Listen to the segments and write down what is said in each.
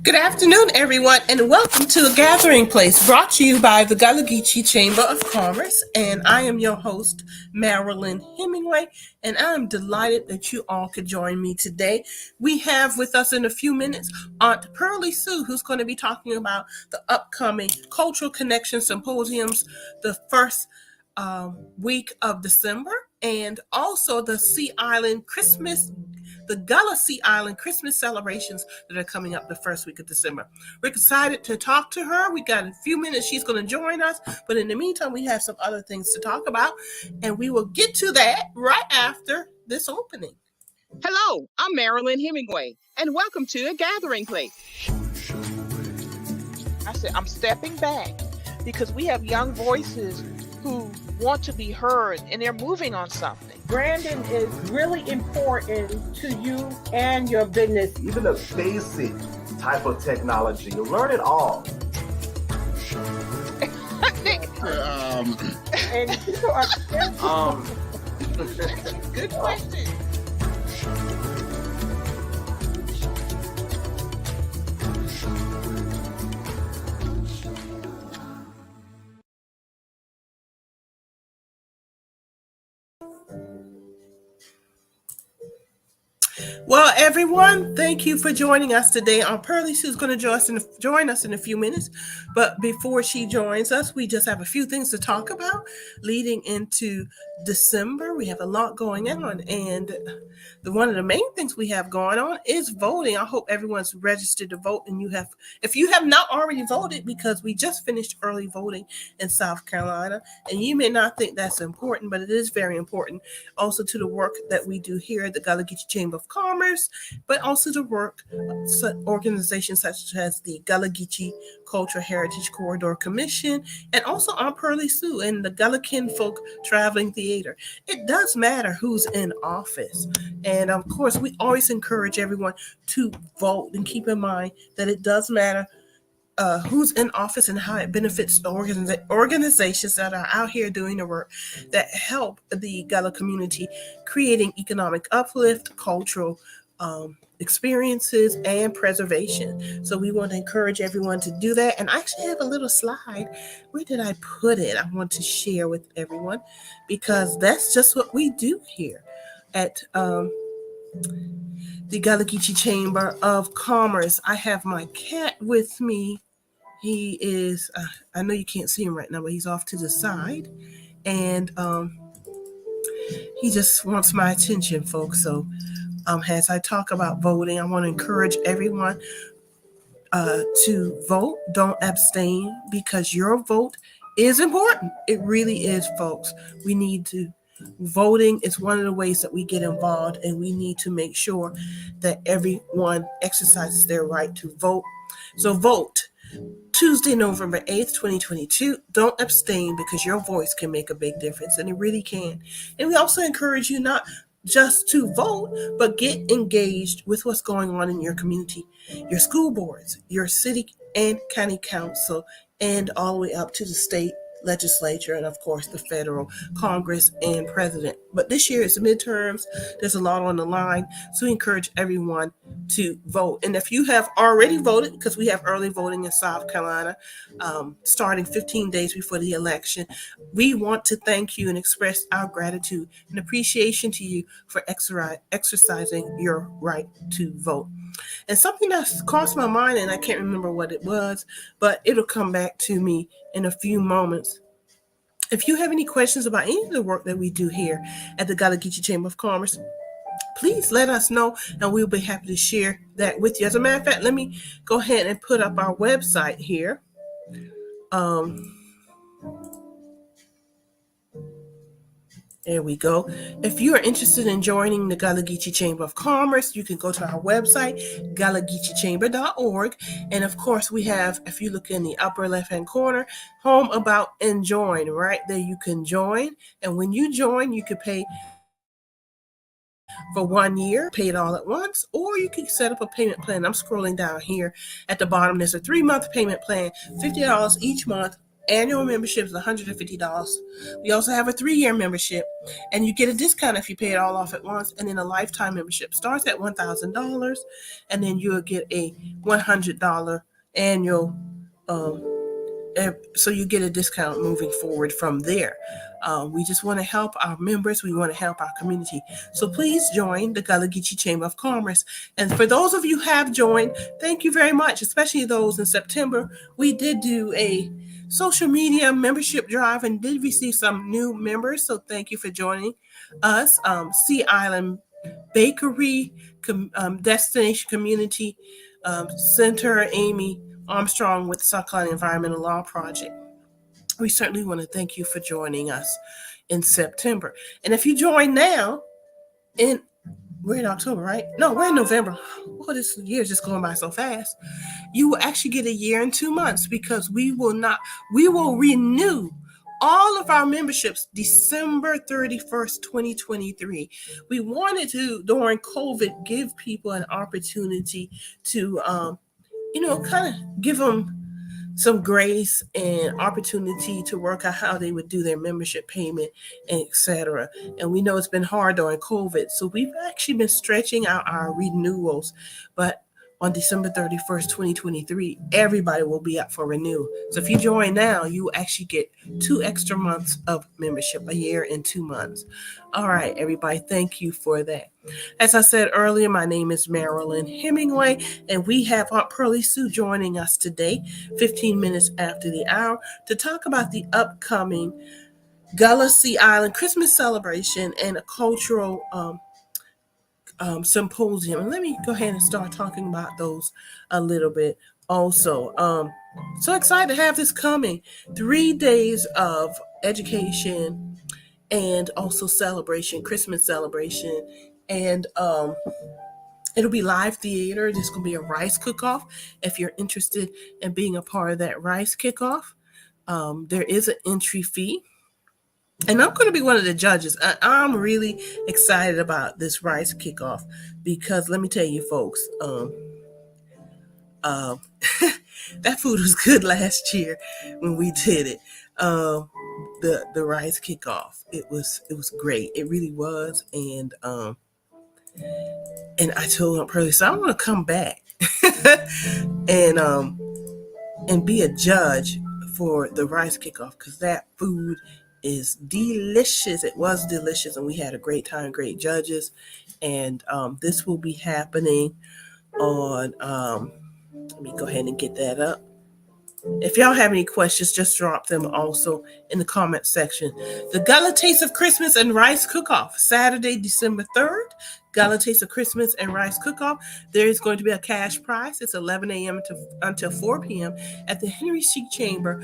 Good afternoon, everyone, and welcome to A Gathering Place, brought to you by the Gullah Chamber of Commerce. And I am your host, Marilyn Hemingway, and I am delighted that you all could join me today. We have with us in a few minutes Aunt Pearlie Sue, who's going to be talking about the upcoming Cultural Connection Symposiums, the first week of December, and also the Gullah Sea Island Christmas celebrations that are coming up the first week of December. We're excited to talk to her. We got a few minutes. She's going to join us. But in the meantime, we have some other things to talk about. And we will get to that right after this opening. Hello, I'm Marilyn Hemingway, and welcome to A Gathering Place. I said I'm stepping back because we have young voices who want to be heard, and they're moving on something. Branding is really important to you and your business. Even a basic type of technology, you'll learn it all. And people are Good question. Well, everyone, thank you for joining us today. Aunt Pearlie Sue is going to join us in a few minutes. But before she joins us, we just have a few things to talk about leading into December. We have a lot going on. And one of the main things we have going on is voting. I hope everyone's registered to vote. And if you have not already voted, because we just finished early voting in South Carolina, and you may not think that's important, but it is very important also to the work that we do here at the Gullah Chamber of Commerce, but also to work organizations such as the Gullah Geechee Cultural Heritage Corridor Commission, and also Aunt Pearlie Sue and the Gullah Kinfolk Traveling Theater. It does matter who's in office. And of course, we always encourage everyone to vote, and keep in mind that it does matter who's in office and how it benefits the organizations that are out here doing the work that help the Gullah community, creating economic uplift, cultural experiences, and preservation. So we want to encourage everyone to do that. And I actually have a little slide. Where did I put it? I want to share with everyone, because that's just what we do here at the Gullah Geechee Chamber of Commerce. I have my cat with me. He is, I know you can't see him right now, but he's off to the side. And he just wants my attention, folks. So as I talk about voting, I want to encourage everyone to vote. Don't abstain, because your vote is important. It really is, folks. We need to. Voting is one of the ways that we get involved, and we need to make sure that everyone exercises their right to vote. So vote Tuesday, November 8th, 2022. Don't abstain, because your voice can make a big difference, and it really can. And we also encourage you not just to vote, but get engaged with what's going on in your community, your school boards, your city and county council, and all the way up to the state legislature, and of course the federal Congress and president. But this year it's the midterms. There's a lot on the line, so we encourage everyone to vote. And if you have already voted, because we have early voting in South Carolina starting 15 days before the election, we want to thank you and express our gratitude and appreciation to you for exercising your right to vote. And something that's crossed my mind, and I can't remember what it was, but it'll come back to me in a few moments. If you have any questions about any of the work that we do here at the Gullah Geechee Chamber of Commerce, please let us know, and we'll be happy to share that with you. As a matter of fact, let me go ahead and put up our website here. There we go. If you are interested in joining the Gullah Geechee Chamber of Commerce, you can go to our website, gullahgeecheechamber.org. And of course, we have, if you look in the upper left-hand corner, home, about, and join. Right there, you can join. And when you join, you can pay for 1 year, pay it all at once, or you can set up a payment plan. I'm scrolling down here at the bottom. There's a 3-month payment plan, $50 each month, Annual membership is $150. We also have a 3-year membership, and you get a discount if you pay it all off at once. And then a lifetime membership starts at $1,000, and then you'll get a $100 annual. So you get a discount moving forward from there. We just want to help our members. We want to help our community. So please join the Gullah Geechee Chamber of Commerce. And for those of you who have joined, thank you very much, especially those in September. We did do a social media membership drive and did receive some new members. So thank you for joining us. Sea Island Bakery, Destination Community Center, Amy Armstrong with the South Carolina Environmental Law Project. We certainly want to thank you for joining us in September. And if you join now, we're in October, right? No, we're in November. Oh, this year is just going by so fast. You will actually get a year and 2 months, because we will renew all of our memberships December 31st, 2023. We wanted to, during COVID, give people an opportunity to kind of give them some grace and opportunity to work out how they would do their membership payment, etc. And we know it's been hard during COVID, so we've actually been stretching out our renewals. But on December 31st, 2023, everybody will be up for renewal. So if you join now, you will actually get 2 extra months of membership, a year and 2 months. All right, everybody, thank you for that. As I said earlier, my name is Marilyn Hemingway, and we have Aunt Pearlie Sue joining us today, 15 minutes after the hour, to talk about the upcoming Gullah Sea Island Christmas celebration and a cultural symposium. And let me go ahead and start talking about those a little bit also. So excited to have this coming. 3 days of education and also celebration, Christmas celebration. And it'll be live theater. There's going to be a rice cook-off. If you're interested in being a part of that rice cook-off, there is an entry fee. And I'm going to be one of the judges. I'm really excited about this rice kickoff, because let me tell you, folks, that food was good last year when we did it. The rice kickoff, it was great. It really was. And I told Aunt Pearlie, so I want to come back and be a judge for the rice kickoff, because that food is delicious. It was delicious, and we had a great time, great judges. And this will be happening on, let me go ahead and get that up. If y'all have any questions, just drop them also in the comment section. The Gullah Taste of Christmas and Rice Cook-Off, Saturday, December 3rd. Gullah Taste of Christmas and Rice Cook-Off. There is going to be a cash prize. It's 11 a.m. until 4 p.m. at the Henry C. Chamber,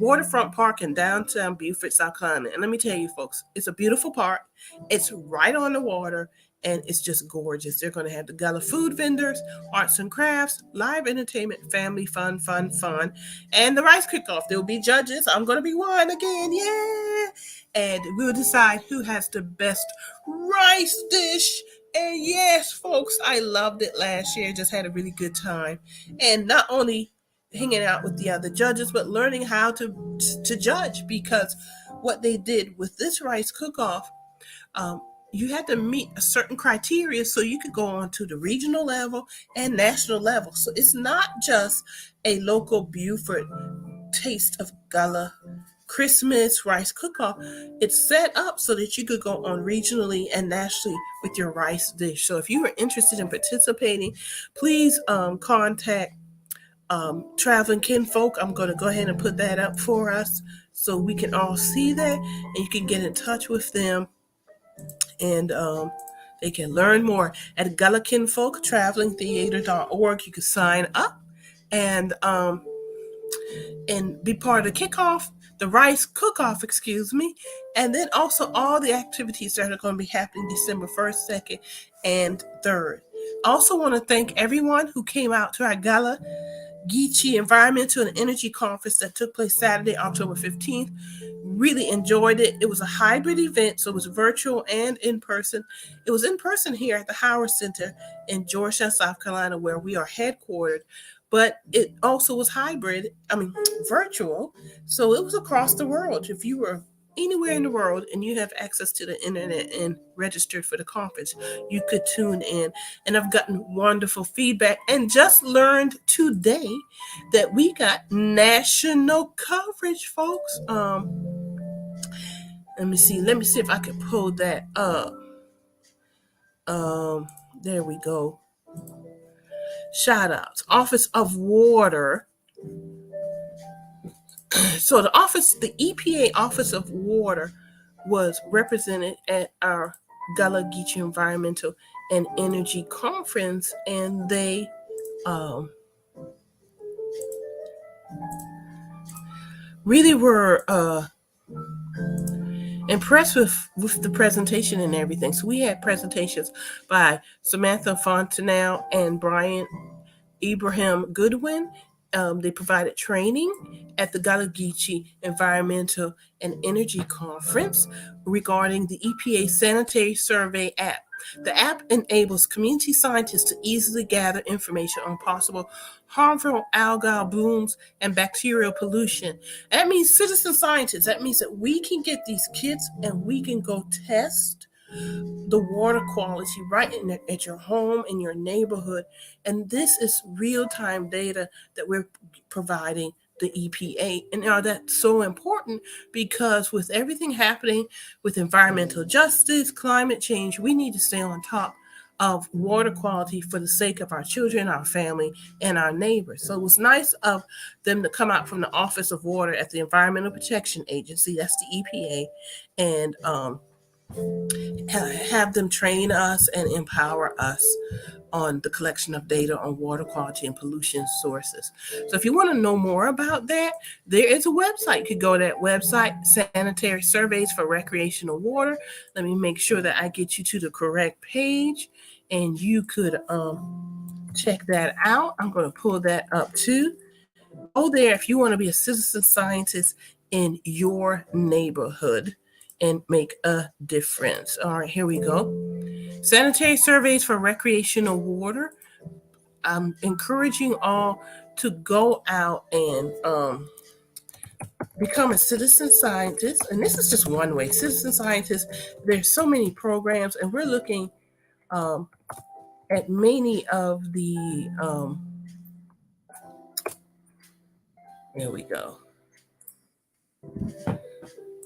Waterfront Park in downtown Beaufort, South Carolina. And let me tell you, folks, it's a beautiful park. It's right on the water, and it's just gorgeous. They're going to have the Gullah food vendors, arts and crafts, live entertainment, family fun, and the rice cook-off. There will be judges. I'm going to be one again. Yeah. And we'll decide who has the best rice dish. And yes, folks, I loved it last year. Just had a really good time. And not only hanging out with the other judges, but learning how to judge, because what they did with this rice cook-off, you had to meet a certain criteria so you could go on to the regional level and national level. So it's not just a local Beaufort taste of Gullah Christmas rice cook-off. It's set up so that you could go on regionally and nationally with your rice dish. So if you are interested in participating, please contact Traveling Kinfolk. I'm going to go ahead and put that up for us so we can all see that, and you can get in touch with them. And they can learn more at Gullah Kinfolk travelingtheater.org. You can sign up and be part of the kickoff, the rice cook-off, and then also all the activities that are going to be happening December 1st, 2nd, and 3rd. Also want to thank everyone who came out to our Gullah Geechee Environmental and Energy Conference that took place Saturday, October 15th. Really enjoyed it. It was a hybrid event, so it was virtual and in person. It was in person here at the Howard Center in Georgetown, South Carolina, where we are headquartered. but it also was hybrid, virtual. So it was across the world. If you were anywhere in the world and you have access to the internet and registered for the conference, you could tune in. And I've gotten wonderful feedback and just learned today that we got national coverage, folks. Let me see if I can pull that up. There we go. Shout outs. Office of Water. So the EPA Office of Water was represented at our Gullah Geechee Environmental and Energy Conference, and they really were impressed with the presentation and everything. So we had presentations by Samantha Fontenelle and Brian Ibrahim Goodwin. They provided training at the Gullah Geechee Environmental and Energy Conference regarding the EPA Sanitary Survey app. The app enables community scientists to easily gather information on possible harmful algal blooms and bacterial pollution. And that means citizen scientists. That means that we can get these kits and we can go test the water quality right at your home, in your neighborhood. And this is real-time data that we're providing the EPA. And now that's so important because with everything happening with environmental justice, climate change, we need to stay on top of water quality for the sake of our children, our family, and our neighbors. So it was nice of them to come out from the Office of Water at the Environmental Protection Agency, that's the EPA, and have them train us and empower us on the collection of data on water quality and pollution sources. So if you want to know more about that, there is a website. You could go to that website, Sanitary Surveys for Recreational Water. Let me make sure that I get you to the correct page, and you could check that out. I'm going to pull that up too. Go there if you want to be a citizen scientist in your neighborhood and make a difference. All right, here we go. Sanitary Surveys for Recreational Water. I'm encouraging all to go out and become a citizen scientist. And this is just one way. Citizen scientists, there's so many programs, and we're looking at many of the, there we go.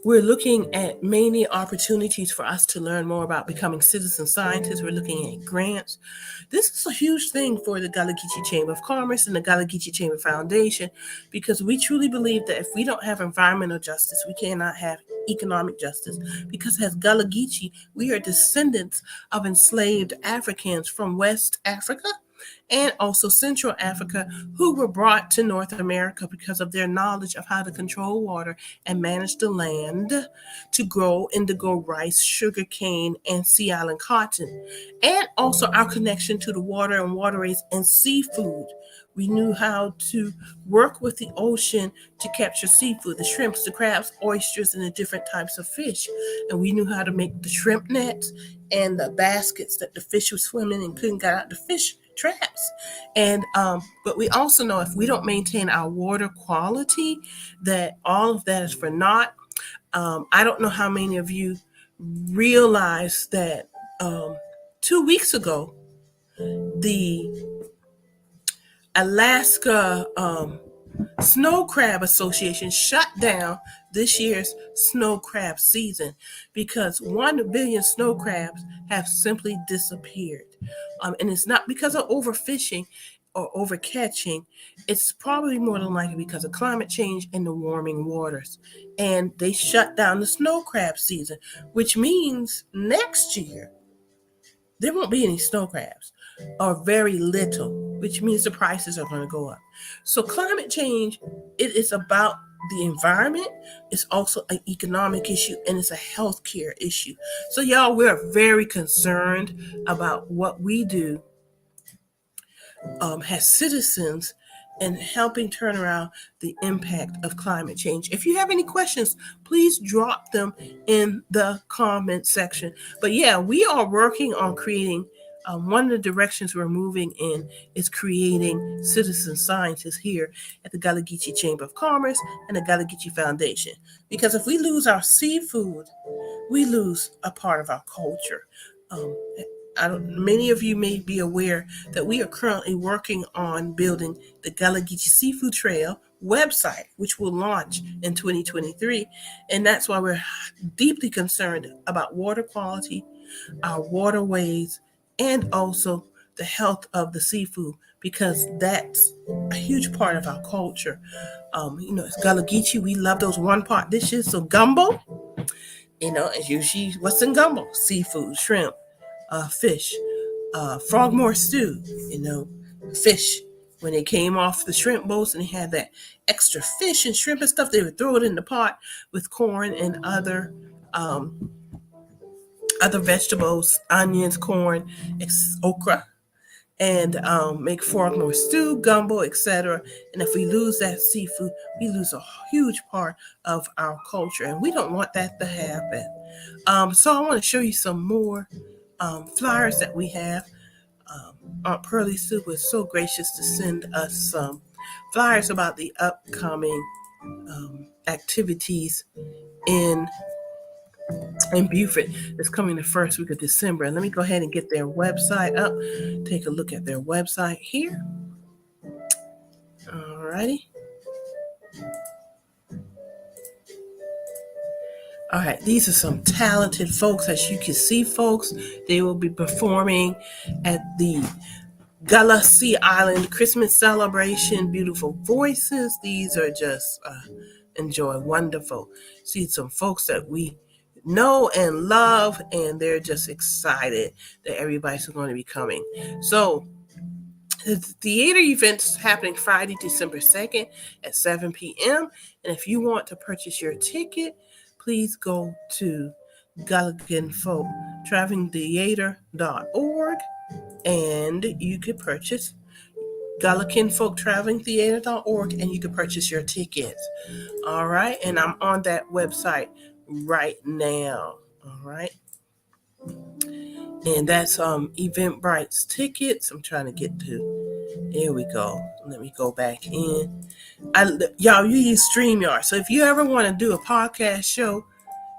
We're looking at many opportunities for us to learn more about becoming citizen scientists. We're looking at grants. This is a huge thing for the Gullah Geechee Chamber of Commerce and the Gullah Geechee Chamber Foundation, because we truly believe that if we don't have environmental justice, we cannot have economic justice. Because as Gullah Geechee, we are descendants of enslaved Africans from West Africa and also Central Africa, who were brought to North America because of their knowledge of how to control water and manage the land to grow indigo, rice, sugar cane, and sea island cotton. And also our connection to the water and waterways and seafood. We knew how to work with the ocean to capture seafood, the shrimps, the crabs, oysters, and the different types of fish. And we knew how to make the shrimp nets and the baskets that the fish was swimming and couldn't get out the fish traps. And but we also know if we don't maintain our water quality, that all of that is for naught. I don't know how many of you realize that 2 weeks ago, the Alaska Snow Crab Association shut down this year's snow crab season because 1 billion snow crabs have simply disappeared. And it's not because of overfishing or overcatching. It's probably more than likely because of climate change and the warming waters. And they shut down the snow crab season, which means next year there won't be any snow crabs, or very little, which means the prices are going to go up. So climate change, it is about the environment. It's also an economic issue, and it's a healthcare issue. So y'all, we're very concerned about what we do as citizens and helping turn around the impact of climate change. If you have any questions, please drop them in the comment section. But yeah, we are working on creating One of the directions we're moving in is creating citizen scientists here at the Gullah Geechee Chamber of Commerce and the Gullah Geechee Foundation. Because if we lose our seafood, we lose a part of our culture. Um, Many of you may be aware that we are currently working on building the Gullah Geechee Seafood Trail website, which will launch in 2023. And that's why we're deeply concerned about water quality, our waterways, and also the health of the seafood, because that's a huge part of our culture. It's Gullah Geechee. We love those one-pot dishes. So gumbo, is usually what's in gumbo: seafood, shrimp, fish, frogmore stew, fish. When they came off the shrimp boats and they had that extra fish and shrimp and stuff, they would throw it in the pot with corn and other vegetables, onions, corn, okra, and make frogmore stew, gumbo, etc. And if we lose that seafood, we lose a huge part of our culture, and we don't want that to happen. So I want to show you some more flyers that we have. Aunt Pearlie Sue was so gracious to send us some flyers about the upcoming activities in Beaufort. It's coming the first week of December. And let me go ahead and get their website up. Take a look at their website here. Alrighty. All right, these are some talented folks. As you can see, folks, they will be performing at the Gullah Sea Island Christmas celebration. Beautiful voices. These are just enjoy, wonderful. See some folks that we know and love, and they're just excited that everybody's going to be coming. So the theater event's happening Friday, December 2nd at 7 p.m. And if you want to purchase your ticket, please go to GullahKinfolkTravelingTheater.org, and you can purchase GullahKinfolkTravelingTheater.org, and you can purchase your tickets. All right, and I'm on that website right now. All right, and that's Eventbrite's tickets. I'm trying to get to. There we go. Let me go back in. Y'all, you use StreamYard. So if you ever want to do a podcast show,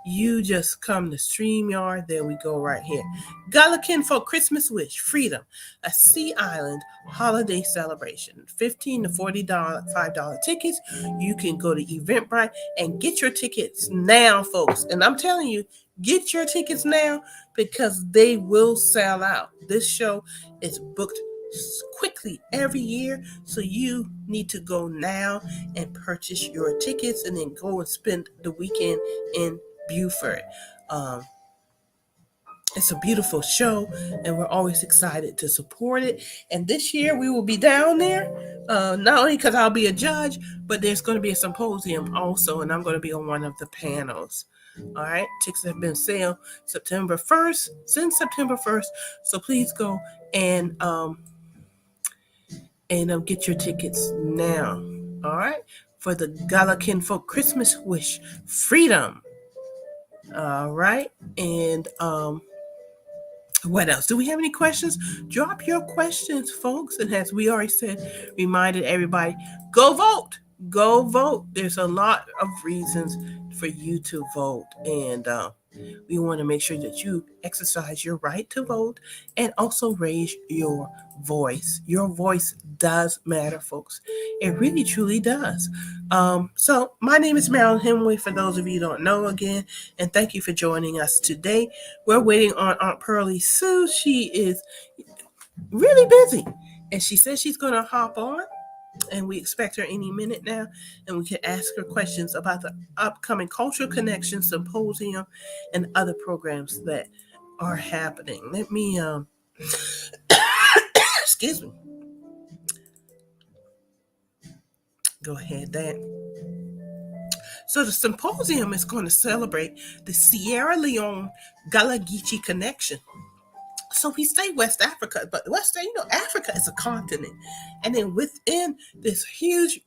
you just come to StreamYard. There we go right here. Gullah Kinfolk Christmas Wish, Freedom, a Sea Island holiday celebration. $15 to $45 tickets. You can go to Eventbrite and get your tickets now, folks. And I'm telling you, get your tickets now because they will sell out. This show is booked quickly every year, so you need to go now and purchase your tickets and then go and spend the weekend in Beaufort. It's a beautiful show, and we're always excited to support it. And this year we will be down there, not only because I'll be a judge, but there's going to be a symposium also, and I'm going to be on one of the panels. All right, tickets have been sale September 1st, since September 1st. So please go and get your tickets now. All right, for the Gullah Kinfolk Christmas Wish, Freedom. All right, and what else? Do we have any questions? Drop your questions, folks. And as we already said, reminded everybody, go vote. Go vote. There's a lot of reasons for you to vote. And we want to make sure that you exercise your right to vote and also raise your voice. Your voice does matter, folks. It really, truly does. So my name is Marilyn Hemingway, for those of you who don't know again, and thank you for joining us today. We're waiting on Aunt Pearlie Sue. She is really busy, and she says she's going to hop on. And we expect her any minute now, and we can ask her questions about the upcoming Cultural Connection Symposium and other programs that are happening. Let me, excuse me. Go ahead, Dan. So the symposium is going to celebrate the Sierra Leone Gullah Geechee connection. So we say West Africa, but Africa is a continent. And then within this huge,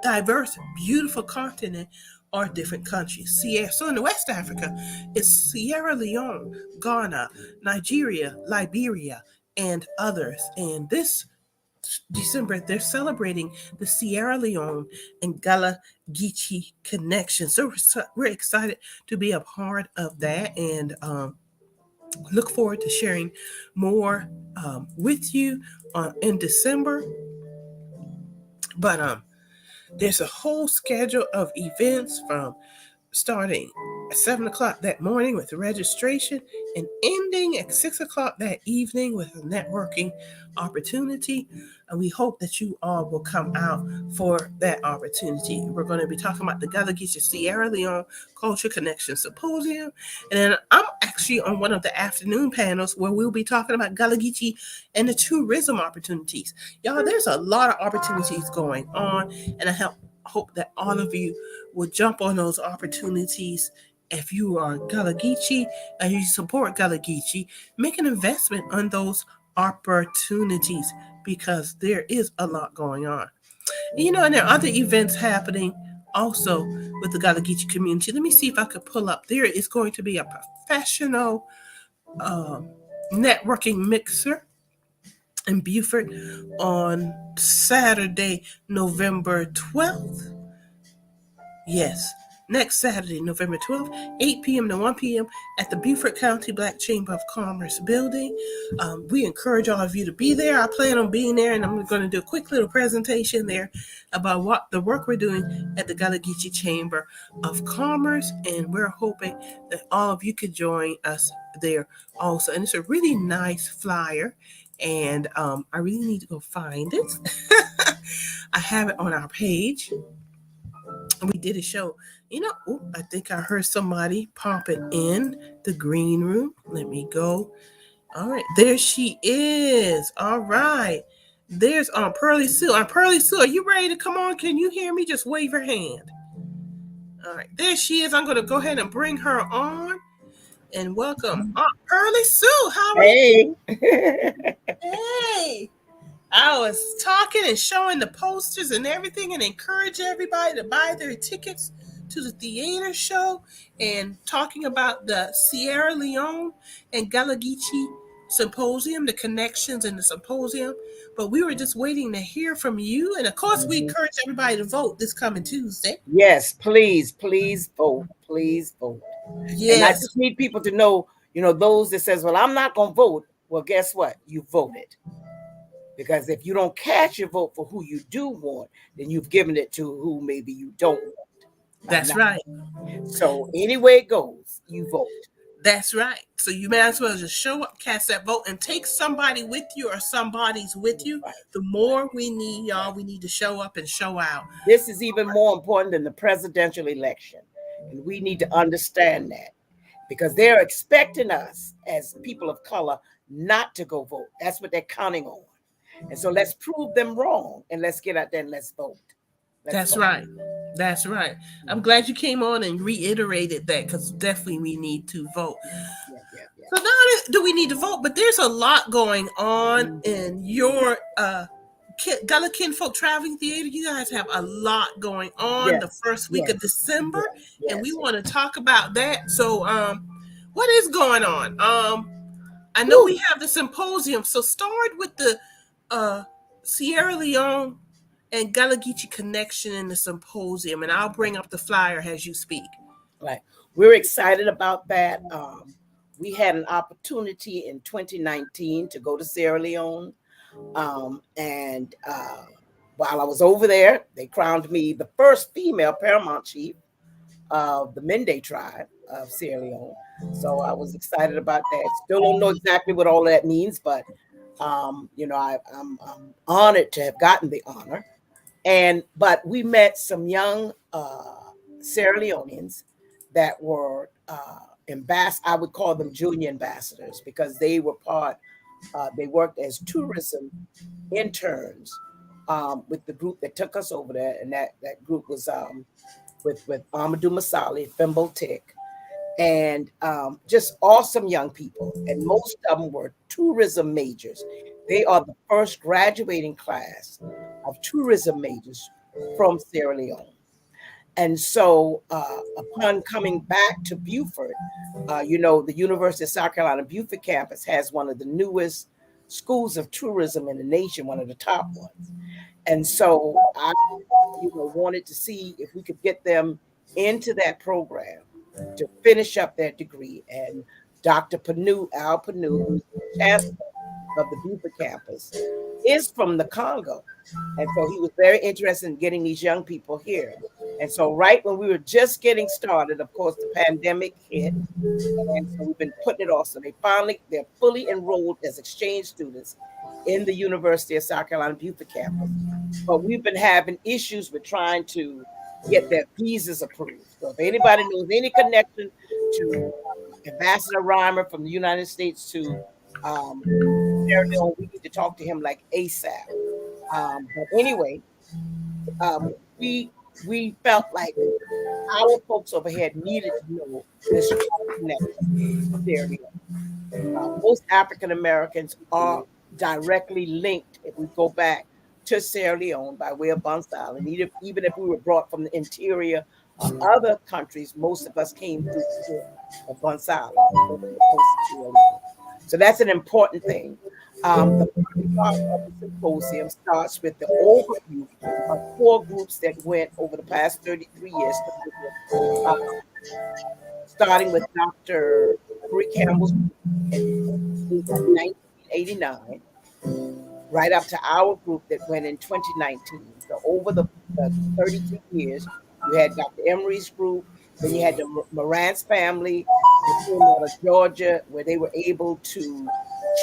diverse, beautiful continent are different countries. So in the West Africa, it's Sierra Leone, Ghana, Nigeria, Liberia, and others. And this December, they're celebrating the Sierra Leone and Gullah Geechee connection. We're excited to be a part of that, and look forward to sharing more with you in December. But there's a whole schedule of events from starting at 7 o'clock that morning with registration and ending at 6 o'clock that evening with a networking opportunity. And we hope that you all will come out for that opportunity. We're going to be talking about the Gullah Geechee Sierra Leone Culture Connection Symposium. And then I'm actually on one of the afternoon panels where we'll be talking about Gullah Geechee and the tourism opportunities. Y'all, there's a lot of opportunities going on, and I hope that all of you will jump on those opportunities. If you are Gullah Geechee and you support Gullah Geechee, make an investment on those opportunities because there is a lot going on. And there are other events happening also with the Gullah Geechee community. Let me see if I could pull up. There is going to be a professional networking mixer in Beaufort on Saturday, November 12th. Yes, next Saturday, November 12th, 8 p.m. to 1 p.m. at the Beaufort County Black Chamber of Commerce building. We encourage all of you to be there. I plan on being there, and I'm going to do a quick little presentation there about what the work we're doing at the Gullah Geechee Chamber of Commerce, and we're hoping that all of you could join us there also. And it's a really nice flyer, and I really need to go find it. I have it on our page. We did a show. I think I heard somebody popping in the green room. Let me go. All right, there she is. All right, there's Aunt Pearlie Sue. Aunt Pearlie Sue, are you ready to come on? Can you hear me? Just wave your hand. All right, there she is. I'm going to go ahead and bring her on and welcome Aunt Pearlie Sue. How are you? Hey. I was talking and showing the posters and everything and encourage everybody to buy their tickets to the theater show and talking about the Sierra Leone and Gullah Geechee Symposium, the connections in the symposium. But we were just waiting to hear from you. And of course, we encourage everybody to vote this coming Tuesday. Yes, please vote. Please vote. Yes. And I just need people to know, those that says, well, I'm not going to vote. Well, guess what? You voted. Because if you don't cast your vote for who you do want, then you've given it to who maybe you don't want. That's right. So anyway it goes, you vote. That's right. So you may as well just show up, cast that vote, and take somebody with you or somebody's with you. Right. The more we need, y'all, we need to show up and show out. This is even more important than the presidential election. And we need to understand that because they're expecting us as people of color not to go vote. That's what they're counting on. And so let's prove them wrong and let's get out there and let's vote. That's right. That's right. I'm glad you came on and reiterated that because definitely we need to vote. Yeah. So not only do we need to vote, but there's a lot going on in your Gullah Kinfolk Traveling Theater. You guys have a lot going on the first week of December, and we want to talk about that. So what is going on? I know we have the symposium, so start with the Sierra Leone and Gullah Geechee connection in the symposium, and I'll bring up the flyer as you speak. Right. We're excited about that. We had an opportunity in 2019 to go to Sierra Leone. And while I was over there, they crowned me the first female paramount chief of the Mende tribe of Sierra Leone. So I was excited about that. Still don't know exactly what all that means, but I'm honored to have gotten the honor. But we met some young Sierra Leoneans that were I would call them junior ambassadors because they were they worked as tourism interns with the group that took us over there. And that group was with Amadou Masali, Fimbo Tick, and just awesome young people. And most of them were tourism majors. They are the first graduating class of tourism majors from Sierra Leone. And so upon coming back to Beaufort, the University of South Carolina Beaufort campus has one of the newest schools of tourism in the nation, one of the top ones. And so I, wanted to see if we could get them into that program to finish up their degree. And Dr. Panu, Al Panu, who's the chancellor of the Bupa campus, is from the Congo. And so he was very interested in getting these young people here. And so right when we were just getting started, of course, the pandemic hit. And so we've been putting it off. So they're fully enrolled as exchange students in the University of South Carolina Beaufort campus. But we've been having issues with trying to get their visas approved. So if anybody knows any connection to Ambassador Reimer from the United States to Sierra Leone, we need to talk to him like ASAP. But anyway, we felt like our folks over here needed to know this connection to Sierra Leone. Most African Americans are directly linked, if we go back to Sierra Leone by way of Bonsal. And even if we were brought from the interior of other countries, most of us came through the port of Bonsal. So that's an important thing. The first part of the symposium starts with the overview of 4 groups that went over the past 33 years, starting with Dr. Marie Campbell's in 1989, right up to our group that went in 2019. So over the 33 years, you had Dr. Emery's group, then you had the Morant's family, that came out of Georgia, where they were able to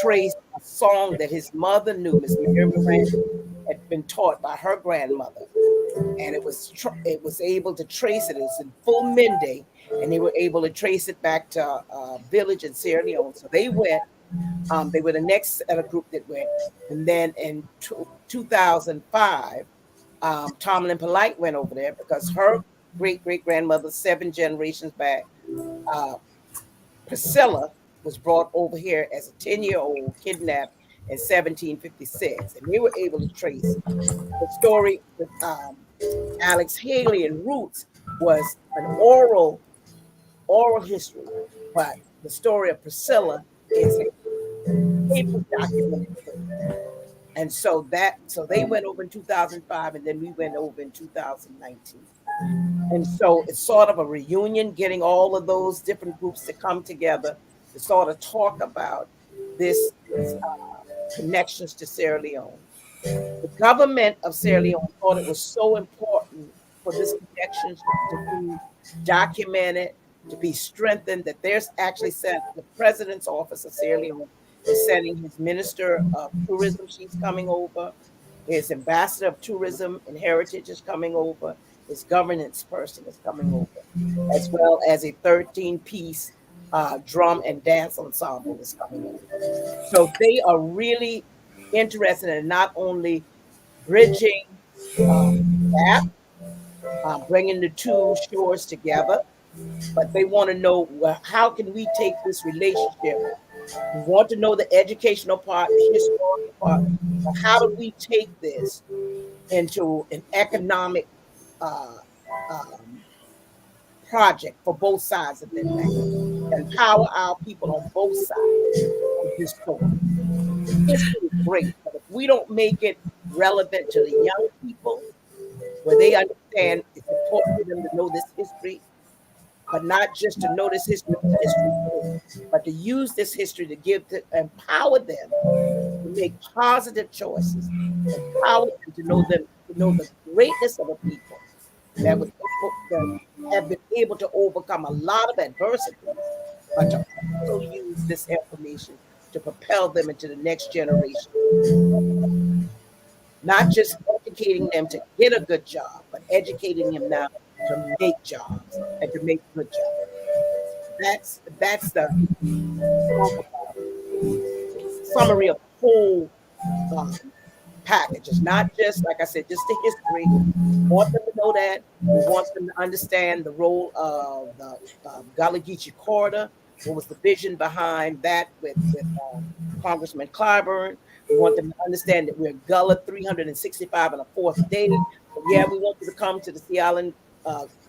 trace a song that his mother knew, Miss Mary Morant, had been taught by her grandmother. And it was able to trace it. It was in full Mende, and they were able to trace it back to a village in Sierra Leone. So they went. They were the next group that went. And then in 2005, Tomlin Polite went over there because her great-great-grandmother, 7 generations back, Priscilla, was brought over here as a 10-year-old, kidnapped in 1756. And they were able to trace the story with Alex Haley and Roots was an oral history, but the story of Priscilla is a paper documented. And so they went over in 2005, and then we went over in 2019. And so it's sort of a reunion, getting all of those different groups to come together to sort of talk about this connections to Sierra Leone. The government of Sierra Leone thought it was so important for this connection to be documented, to be strengthened, that there's actually sent the president's office of Sierra Leone is sending his minister of tourism. She's coming over. His ambassador of tourism and heritage is coming over. His governance person is coming over, as well as a 13-piece drum and dance ensemble is coming over. So they are really interested in not only bridging that, bringing the 2 shores together, but they want to know, well, how can we take this relationship? We want to know the educational part, the historical part, but how do we take this into an economic project for both sides of the land, empower our people on both sides of this story. History is great, but if we don't make it relevant to the young people, where they understand it's important for them to know this history, but not just to know this history, but to use this history to empower them to make positive choices, empower them to know the greatness of a people that have been able to overcome a lot of adversity, but to also use this information to propel them into the next generation. Not just educating them to get a good job, but educating them now to make jobs and to make good jobs. That's the summary of the whole package. It's not just, like I said, just the history. We want them to know that. We want them to understand the role of the Gullah Geechee corridor. What was the vision behind that with Congressman Clyburn? We want them to understand that we're Gullah 365 and a fourth day. So yeah, we want you to come to the Sea Island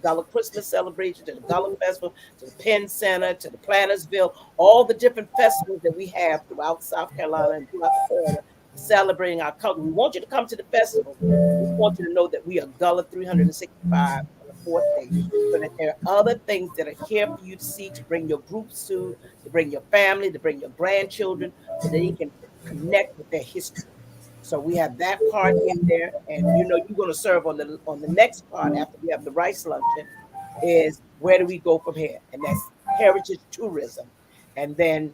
Gullah Christmas celebration, to the Gullah Festival, to the Penn Center, to the Plantersville, all the different festivals that we have throughout South Carolina and throughout the Florida, celebrating our culture. We want you to come to the festival. We want you to know that we are Gullah 365 on the fourth day, so that there are other things that are here for you to see, to bring your groups to bring your family, to bring your grandchildren, so that they can connect with their history. So we have that part in there, and you know you're going to serve on the next part after we have the rice luncheon. Is where do we go from here? And that's heritage tourism, and then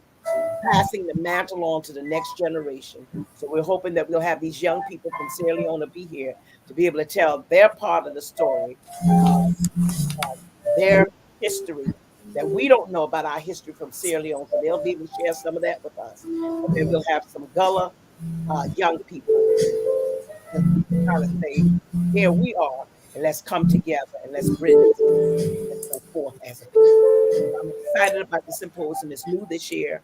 passing the mantle on to the next generation. So we're hoping that we'll have these young people from Sierra Leone be here to be able to tell their part of the story, uh, their history that we don't know about our history from Sierra Leone. So they'll be able to share some of that with us, and then we'll have some Gullah young people and kind of say, here we are, and let's come together and let's bridge and go forth as a people. I'm excited about the symposium. It's new this year,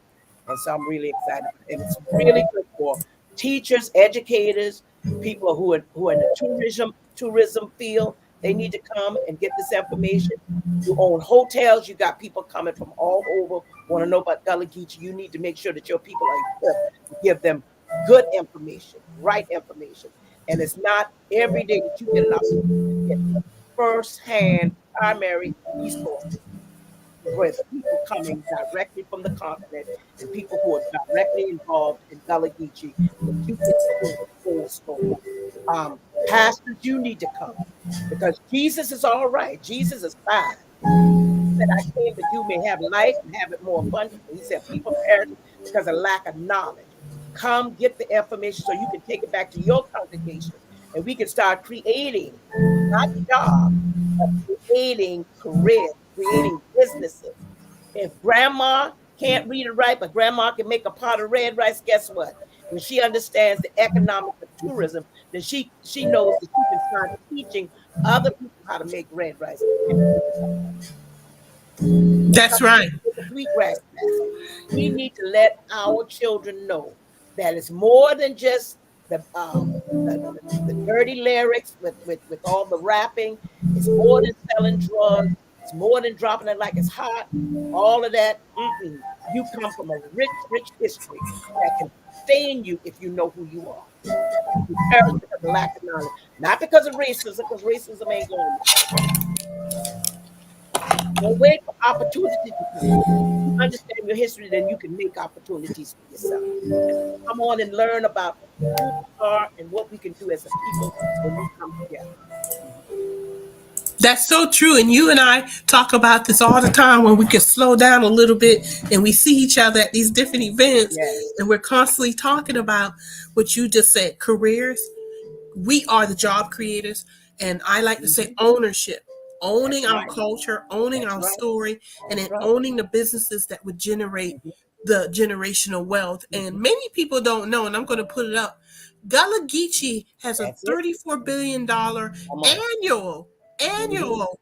and so I'm really excited. And it's really good for teachers, educators, people who are in the tourism field. They need to come and get this information. You own hotels. You got people coming from all over, want to know about Gullah Geechee. You need to make sure that your people are equipped to give them good information, right information. And it's not every day that you get an opportunity to get first-hand primary resources with people coming directly from the continent and people who are directly involved in Gullah Geechee, that you get to hear the full story. Pastors, you need to come because Jesus is all right. Jesus is fine. He said, I came that you may have life and have it more abundantly. He said, people perish because of lack of knowledge. Come get the information so you can take it back to your congregation and we can start creating, not jobs, but creating careers, creating businesses. If grandma can't read or write, but grandma can make a pot of red rice, guess what? When she understands the economics of tourism, then she knows that she can start teaching other people how to make red rice. That's right. With the wheatgrass basket. We need to let our children know that it's more than just the dirty lyrics with all the rapping. It's more than selling drugs. It's more than dropping it like it's hot. All of that. You come from a rich, rich history that can sustain you if you know who you are. You perish because of lack of knowledge, not because of racism, because racism ain't going to. Don't wait for opportunity to come. You understand your history, then you can make opportunities for yourself. Come on and learn about who we are and what we can do as a people when we come together. That's so true. And you and I talk about this all the time when we can slow down a little bit and we see each other at these different events. Yes. And we're constantly talking about what you just said, careers. We are the job creators. And I like to say ownership, owning our culture, owning our story, and then owning the businesses that would generate the generational wealth. And many people don't know, and I'm going to put it up. Gullah Geechee has a $34 billion annual.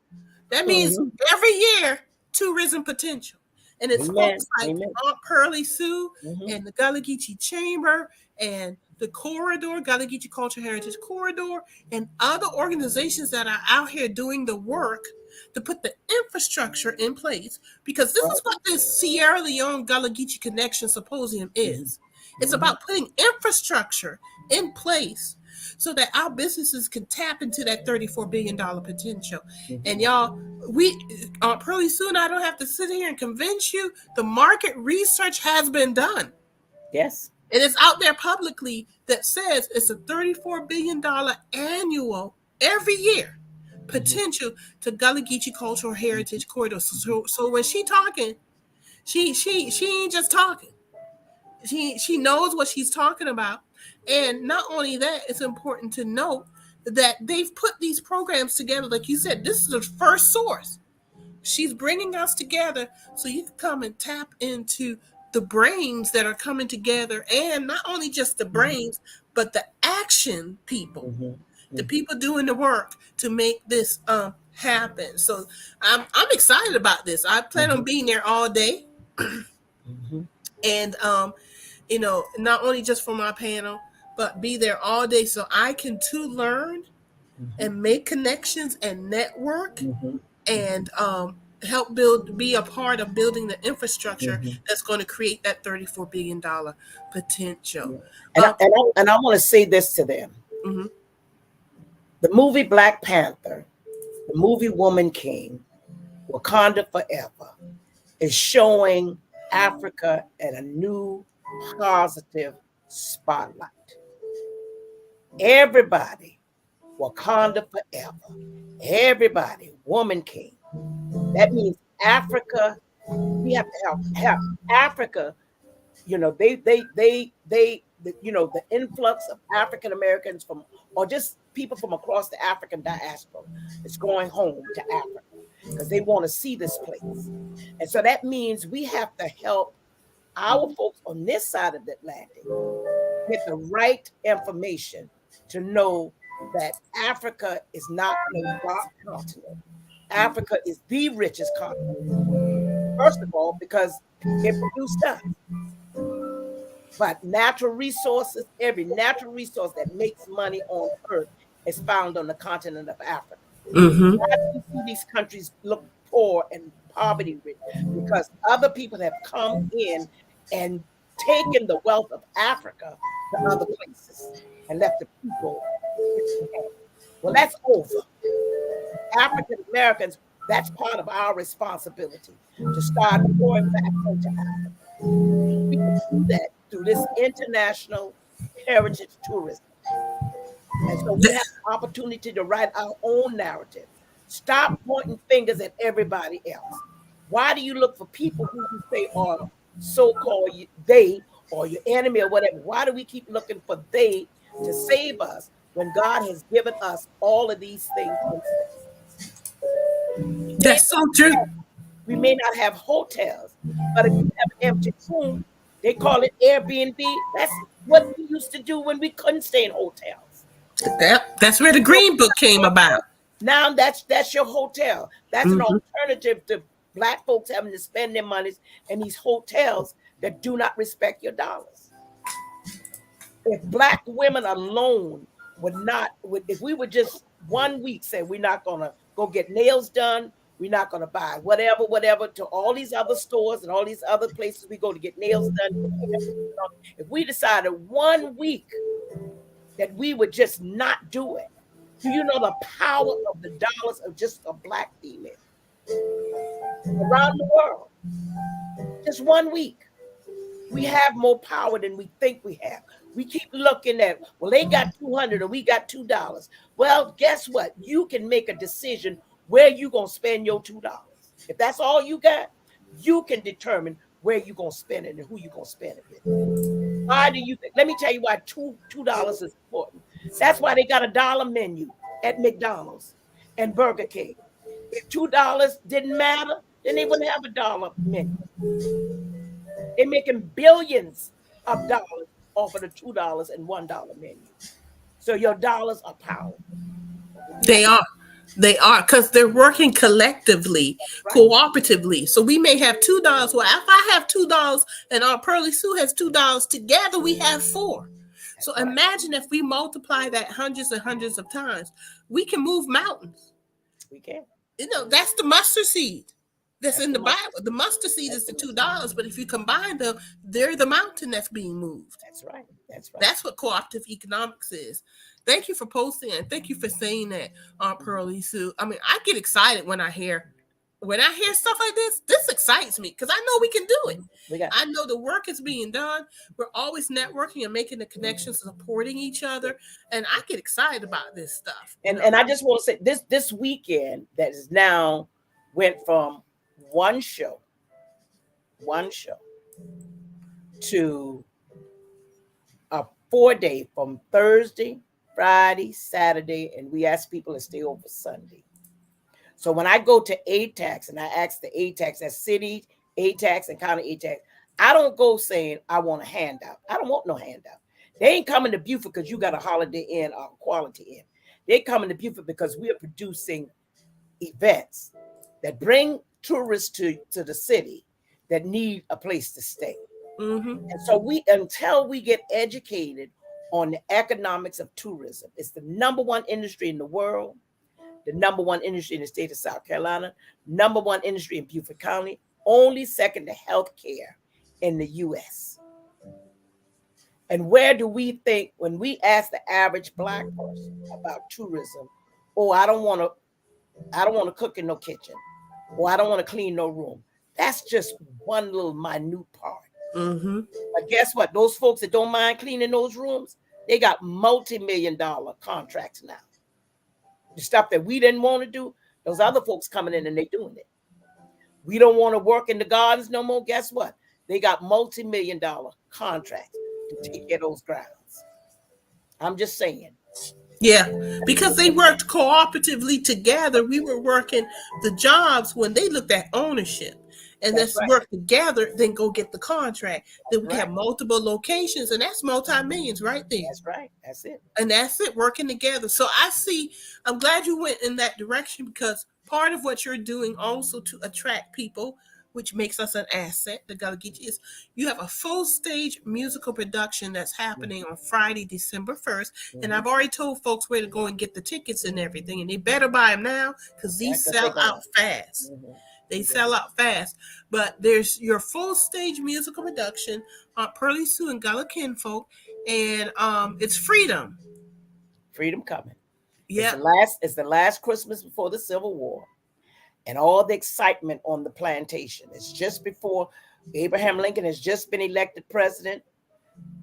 That means every year tourism potential. And it's folks like Aunt Pearlie Sue and the Gullah Geechee Chamber and the Corridor, Gullah Geechee Cultural Heritage Corridor, and other organizations that are out here doing the work to put the infrastructure in place. Because this is what this Sierra Leone Gullah Geechee Connection Symposium is. It's about putting infrastructure in place so that our businesses can tap into that $34 billion potential. And y'all, Aunt Pearlie Sue and I don't have to sit here and convince you. The market research has been done. Yes. And it's out there publicly that says it's a $34 billion annual every year potential to Gullah Geechee Cultural Heritage Corridor. So when she talking, she ain't just talking. She knows what she's talking about. And not only that, it's important to note that they've put these programs together. Like you said, this is the first source. She's bringing us together so you can come and tap into the brains that are coming together, and not only just the brains, but the action people, the people doing the work to make this happen. So I'm excited about this. I plan on being there all day. And not only just for my panel, but be there all day so I can too learn and make connections and network Mhm. and help be a part of building the infrastructure Mhm. that's going to create that $34 billion potential. Yeah. And I want to say this to them. Mhm. The movie Black Panther, the movie Woman King, Wakanda Forever, is showing Africa in a new positive spotlight. Everybody, Wakanda Forever. Everybody, Woman King. That means Africa. We have to have Africa. You know, the influx of African Americans from, or just people from across the African diaspora is going home to Africa because they want to see this place. And so that means we have to help our folks on this side of the Atlantic get the right information to know that Africa is not no dark continent. Africa is the richest continent. First of all, because it produced us. But natural resources, every natural resource that makes money on earth is found on the continent of Africa. Mhm. Why do you see these countries look poor and poverty rich? Because other people have come in and taken the wealth of Africa to other places and left the people. Well, that's over. African Americans, that's part of our responsibility to start pouring back into Africa. We can do that through this international heritage tourism. And so we have the opportunity to write our own narrative. Stop pointing fingers at everybody else. Why do you look for people who you say are so-called they or your enemy or whatever? Why do we keep looking for they to save us when God has given us all of these things? That's so true. We may not have hotels, but if you have an empty room, they call it Airbnb. That's what we used to do when we couldn't stay in hotels. That's where the Green Book came about. Now that's your hotel. That's an Mhm. alternative to Black folks having to spend their monies in these hotels that do not respect your dollars. If Black women alone if we would just 1 week say we're not gonna go get nails done, we're not gonna buy whatever to all these other stores and all these other places we go to get nails done. If we decided 1 week that we would just not do it, do you know the power of the dollars of just a Black female around the world? Just 1 week. We have more power than we think we have. We keep looking at, well, they got 200 or we got $2. Well, guess what? You can make a decision where you're going to spend your $2. If that's all you got, you can determine where you're going to spend it and who you're going to spend it with. Why do you think? Let me tell you why $2 is important. That's why they got a dollar menu at McDonald's and Burger King. If $2 didn't matter, then they wouldn't have a dollar menu. They're making billions of dollars off of the $2 and $1 menu. So your dollars are powerful. They are. They are because they're working collectively, Right. cooperatively. So we may have $2. Well, if I have $2 and Aunt Pearlie Sue has $2, together we have $4. So right. Imagine if we multiply that hundreds and hundreds of times, we can move mountains. We can. You know, that's the mustard seed that's in the the Bible. The mustard seed is the $2, but if you combine them, they're the mountain that's being moved. That's right. That's right. That's what cooperative economics is. Thank you for posting and thank you for saying that, Aunt Pearlie Sue. I mean, I get excited when I hear stuff like this. This excites me because I know we can do it. I know the work is being done. We're always networking and making the connections, supporting each other, and I get excited about this stuff. And I just want to say this weekend that is now went from one show to a 4-day from Thursday, Friday, Saturday, and we ask people to stay over Sunday. So when I go to ATAX and I ask the ATAX, that's city ATAX and county ATAX, I don't go saying I want a handout. I don't want no handout. They ain't coming to Beaufort because you got a Holiday Inn or Quality Inn. They coming to Beaufort because we are producing events that bring tourists to the city that need a place to stay. Mm-hmm. And so until we get educated on the economics of tourism. It's the number one industry in the world, the number one industry in the state of South Carolina, number one industry in Beaufort County, only second to healthcare in the U.S. And where do we think, when we ask the average Black person about tourism, oh, I don't want to cook in no kitchen, or I don't want to clean no room. That's just one little minute part. Mm-hmm. But guess what? Those folks that don't mind cleaning those rooms, they got multi-million-dollar contracts now. The stuff that we didn't want to do, those other folks coming in and they doing it. We don't want to work in the gardens no more. Guess what? They got multi-million-dollar contracts to take care of those grounds. I'm just saying. Yeah, because they worked cooperatively together. We were working the jobs when they looked at ownership. And let's work together, then go get the contract. Then we have multiple locations, and that's multi-millions right there. That's right. That's it. And that's it, working together. So I'm glad you went in that direction, because part of what you're doing also to attract people, which makes us an asset, the Gullah Geechee, is you have a full stage musical production that's happening on Friday, December 1st. And I've already told folks where to go and get the tickets and everything. And they better buy them now, because these sell out fast. They sell out fast. But there's your full stage musical production, Aunt Pearlie Sue and Gullah Kinfolk, and it's Freedom. Freedom coming. Yeah. It's the last Christmas before the Civil War. And all the excitement on the plantation. It's just before Abraham Lincoln has just been elected president.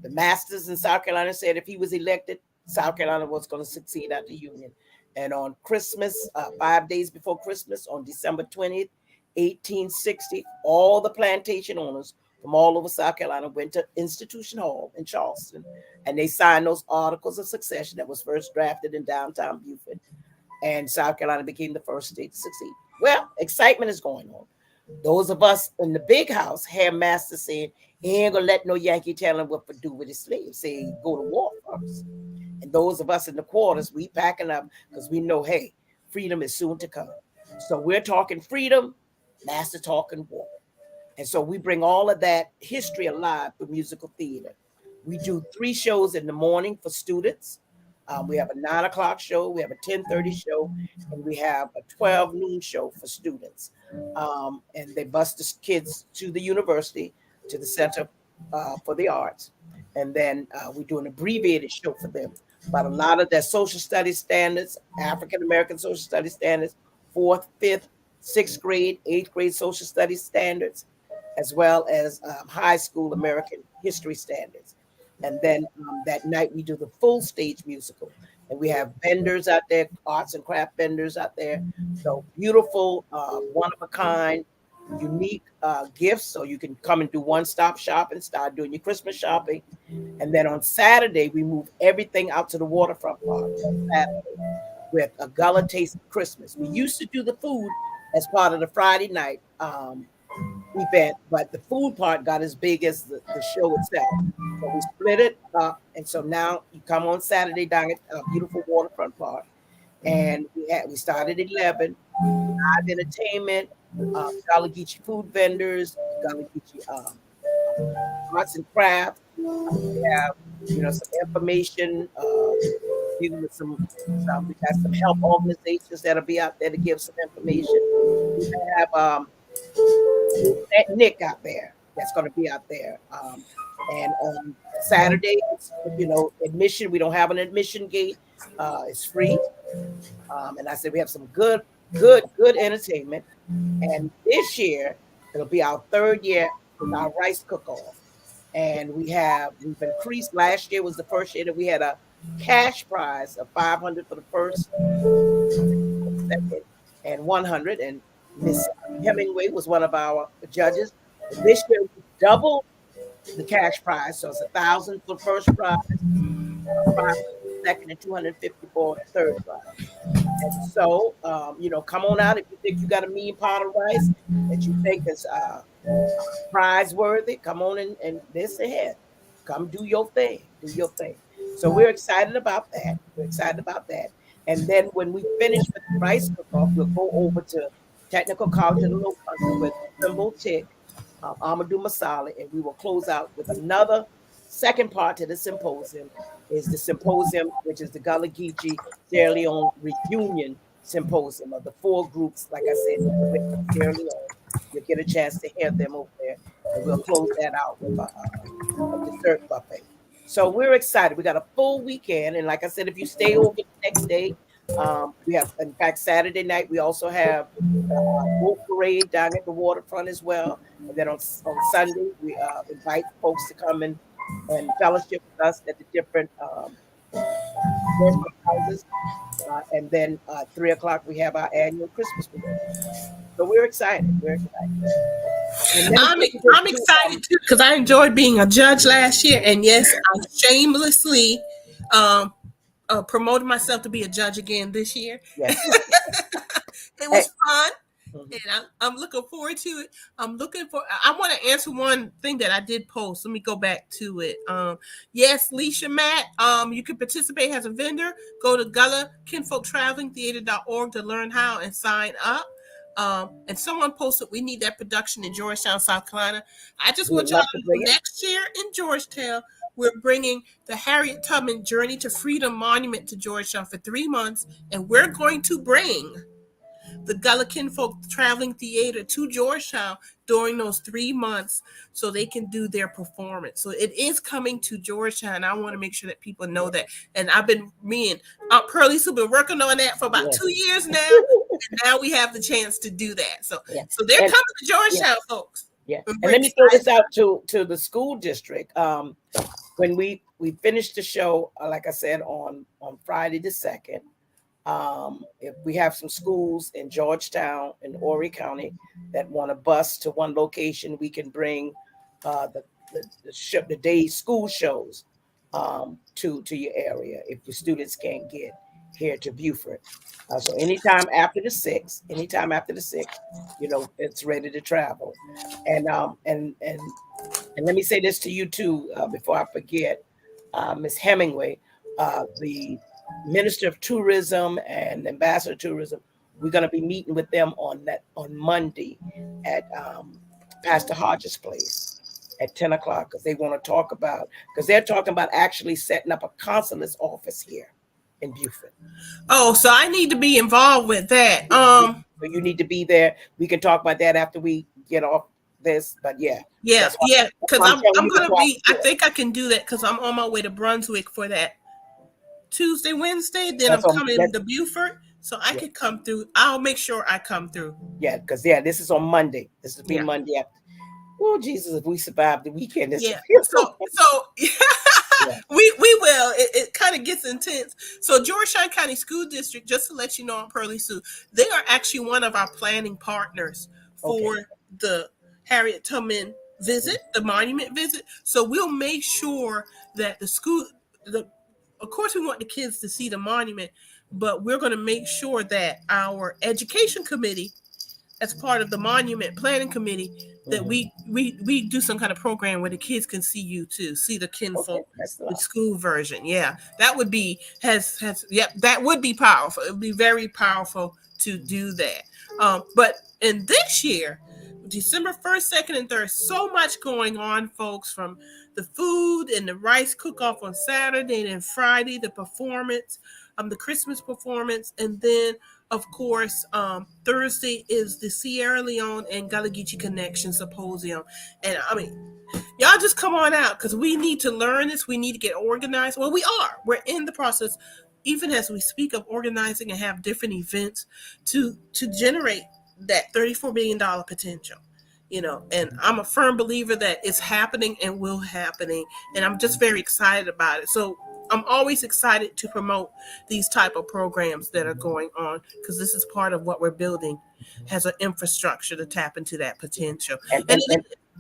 The masters in South Carolina said if he was elected, South Carolina was going to succeed out the Union. And on Christmas, 5 days before Christmas, on December 20th, 1860, all the plantation owners from all over South Carolina went to Institution Hall in Charleston, and they signed those articles of succession that was first drafted in downtown Beaufort. And South Carolina became the first state to succeed. Well, excitement is going on. Those of us in the big house have masters saying, he ain't gonna let no Yankee tell him what to do with his slaves. Say, go to war first. And those of us in the quarters, we packing up because we know, hey, freedom is soon to come. So we're talking freedom, master talking war. And so we bring all of that history alive for musical theater. We do 3 shows in the morning for students. We have a 9 o'clock show, we have a 10:30 show, and we have a 12 noon show for students. And they bus the kids to the university, to the Center for the Arts. And then we do an abbreviated show for them. But a lot of their social studies standards, African-American social studies standards, 4th, 5th, 6th grade, 8th grade social studies standards, as well as high school American history standards. And then that night we do the full stage musical, and we have vendors out there, arts and craft vendors out there. So beautiful, one of a kind, unique gifts. So you can come and do one-stop shopping, start doing your Christmas shopping. And then on Saturday, we move everything out to the waterfront park on Saturday with a Gullah Taste of Christmas. We used to do the food as part of the Friday night event, but the food part got as big as the show itself. So we split it up, and so now you come on Saturday down at a beautiful waterfront park, and we started at 11. Live entertainment, Gullah Geechee food vendors, Gullah Geechee arts and crafts. We have some information. Dealing with we got some help organizations that'll be out there to give some information. We have Nick out there that's going to be out there. And on Saturday, admission, we don't have an admission gate. It's free. And I said we have some good entertainment. And this year, it'll be our 3rd year with our rice cook-off. And we've increased. Last year was the first year that we had a cash prize of $500 for the first, second, and $100. And Miss Hemingway was one of our judges. This year we doubled the cash prize, so it's $1,000 for the first prize, $500 for the second, and $250 for the third prize. And so, come on out if you think you got a mean pot of rice that you think is prize worthy. Come on and this ahead. Come do your thing. Do your thing. So we're excited about that. And then when we finish with the rice cook-off, we'll go over to Technical College of the Low Country with Trimble Tick, Amadou Masala, and we will close out with another second part to the symposium is the symposium, which is the Gullah Geechee Sierra Leone Reunion Symposium of the 4 groups. Like I said, that went from Sierra Leone. You'll get a chance to hear them over there, and we'll close that out with a dessert buffet. So we're excited. We got a full weekend, and like I said, if you stay over the next day, we have, in fact, Saturday night we also have boat parade down at the waterfront as well. And then on Sunday, we invite folks to come and fellowship with us at the different houses. And then 3 o'clock, we have our annual Christmas parade. So we're excited. We're excited. I'm excited too because I enjoyed being a judge last year. And yes, I shamelessly promoted myself to be a judge again this year. Yes. It was fun. And I'm looking forward to it. I want to answer one thing that I did post. Let me go back to it. Yes, Leisha Matt, you can participate as a vendor. Go to GullahKinfolkTravelingTheater.org to learn how and sign up. And someone posted, we need that production in Georgetown, South Carolina. I just want y'all to know next year in Georgetown, we're bringing the Harriet Tubman Journey to Freedom Monument to Georgetown for 3 months. And we're going to bring the Gullah Kinfolk Traveling Theater to Georgetown during those 3 months so they can do their performance. So it is coming to Georgetown. I want to make sure that people know that. And me and Aunt Pearlie Sue been working on that for about 2 years now. And now we have the chance to do that. So they're coming to Georgetown, folks. Yeah. And let me throw this out to the school district. When we finished the show, like I said, on Friday the 2nd, if we have some schools in Georgetown and Horry County that want to bus to one location, we can bring the day school shows to your area if your students can't get here to Beaufort. So anytime after the 6th, it's ready to travel. And let me say this to you too, before I forget, Ms. Hemingway, the Minister of Tourism and Ambassador of Tourism, we're going to be meeting with them on Monday at Pastor Hodges' place at 10 o'clock because they're talking about actually setting up a consulate's office here in Beaufort. Oh, so I need to be involved with that. So you need to be there. We can talk about that after we get off this, but because I'm going to be. I think I can do that because I'm on my way to Brunswick for that Tuesday, Wednesday, then I'm coming to Beaufort, so I could come through. I'll make sure I come through. Yeah, because this is on Monday. This will be Monday after. Oh, Jesus, if we survive the weekend. We will. It kind of gets intense. So Georgetown County School District, just to let you know, Aunt Pearlie Sue, they are actually one of our planning partners for the Harriet Tubman visit, the monument visit. So we'll make sure that of course, we want the kids to see the monument, but we're going to make sure that our education committee, as part of the monument planning committee, that we do some kind of program where the kids can see you too, see the kinfolk, the school version. Yeah, that would be that would be powerful. It would be very powerful to do that. But in this year, December 1st, 2nd, and 3rd, so much going on, folks, from the food and the rice cook-off on Saturday and Friday, the performance, the Christmas performance, and then, of course, Thursday is the Sierra Leone and Gullah Geechee Connection Symposium. And, y'all just come on out because we need to learn this. We need to get organized. Well, we are. We're in the process, even as we speak, of organizing and have different events to generate that $34 billion potential, and I'm a firm believer that it's happening and will happening. And I'm just very excited about it. So I'm always excited to promote these type of programs that are going on because this is part of what we're building as an infrastructure to tap into that potential. And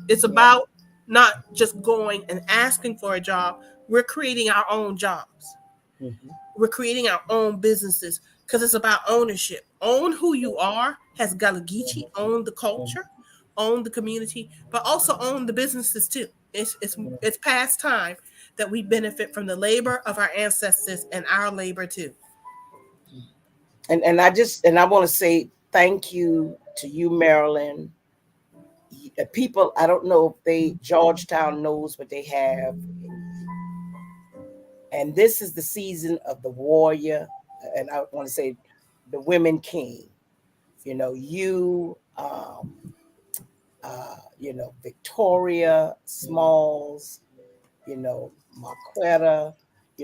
it's about not just going and asking for a job. We're creating our own jobs. Mm-hmm. We're creating our own businesses because it's about ownership. Own who you are, has Gullah Geechee, own the culture, own the community, but also own the businesses too. It's past time that we benefit from the labor of our ancestors and our labor too. And I want to say thank you to you, Marilyn. People, I don't know if Georgetown knows what they have And this is the season of the warrior, and I want to say the women king. You know, Victoria Smalls, Marquetta,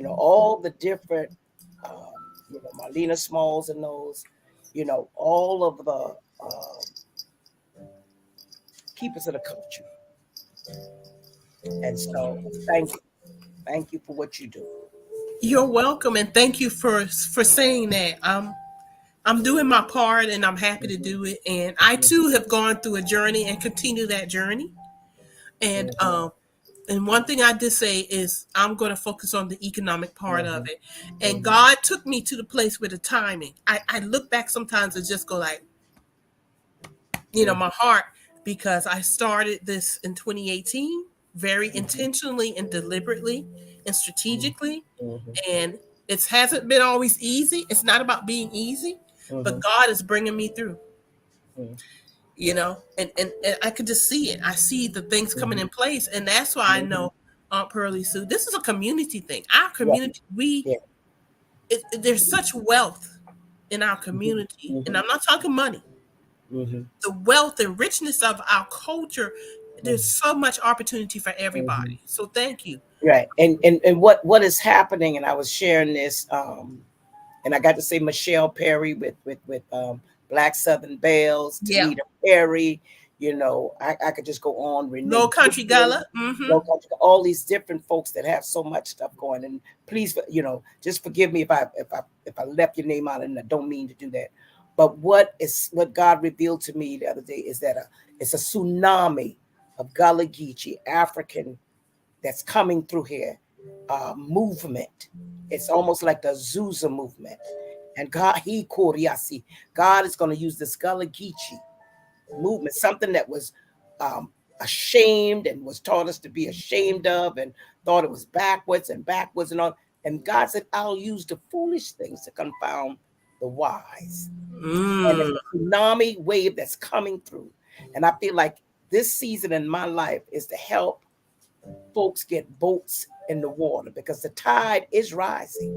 all the different, Marlena Smalls and those, all of the keepers of the culture. And so thank you for what you do. You're welcome, and thank you for saying that. I'm doing my part, and I'm happy to do it. And I too have gone through a journey and continue that journey. And one thing I did say is I'm going to focus on the economic part of it. And God took me to the place with the timing. I look back sometimes and just go like, my heart, because I started this in 2018 very intentionally and deliberately and strategically. And it hasn't been always easy. It's not about being easy, but God is bringing me through. And I could just see it. I see the things coming in place, and that's why I know, Aunt Pearlie Sue, this is a community thing. Our community, there's such wealth in our community, and I'm not talking money. The wealth and richness of our culture, there's so much opportunity for everybody. So thank you. Right, and what is happening, and I was sharing this, and I got to say Michelle Perry with Black Southern Bells, Tanita Perry. I could just go on. Low Country Gullah, all these different folks that have so much stuff going. And please, just forgive me if I left your name out, and I don't mean to do that. But what God revealed to me the other day is that it's a tsunami of Gullah Geechee African that's coming through here, movement. It's almost like the Azusa movement. And God is going to use this Gullah Geechee movement, something that was ashamed and was taught us to be ashamed of and thought it was backwards and all. And God said, I'll use the foolish things to confound the wise. And it's a tsunami wave that's coming through. And I feel like this season in my life is to help folks get boats in the water, because the tide is rising.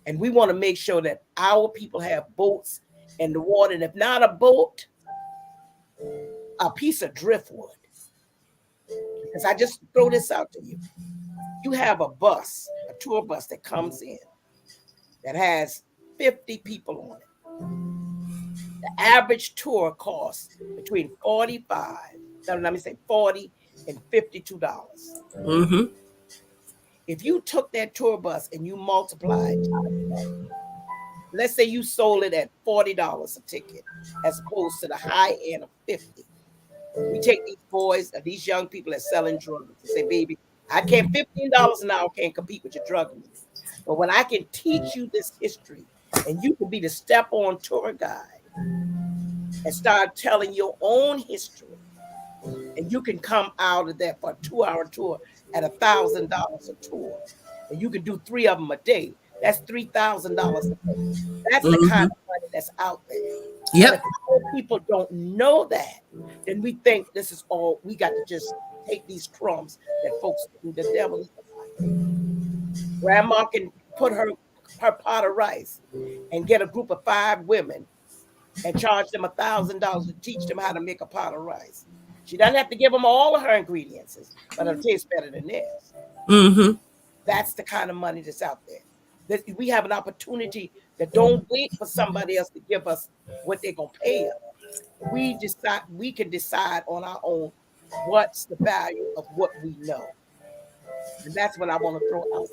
And we want to make sure that our people have boats in the water. And if not a boat, a piece of driftwood. Because I just throw this out to you. You have a tour bus that comes in that has 50 people on it. The average tour costs between $40 and $52. If you took that tour bus and you multiplied, let's say you sold it at $40 a ticket, as opposed to the high end of $50. We take these boys, these young people that selling drugs, and say, baby, I can't, $15 an hour can't compete with your drug music. But when I can teach you this history, and you can be the step-on tour guide and start telling your own history, and you can come out of that for a 2-hour tour at $1,000 a tour, and you can do 3 of them a day. That's $3,000 a day. That's the kind of money that's out there. If people don't know that, then we think this is all we got to just take these crumbs that folks do. The devil is alive. Grandma can put her pot of rice and get a group of 5 women and charge them $1,000 to teach them how to make a pot of rice. She doesn't have to give them all of her ingredients, but it'll taste better than theirs. That's the kind of money that's out there. That we have an opportunity that don't wait for somebody else to give us what they're gonna pay us. We can decide on our own what's the value of what we know. And that's what I want to throw out.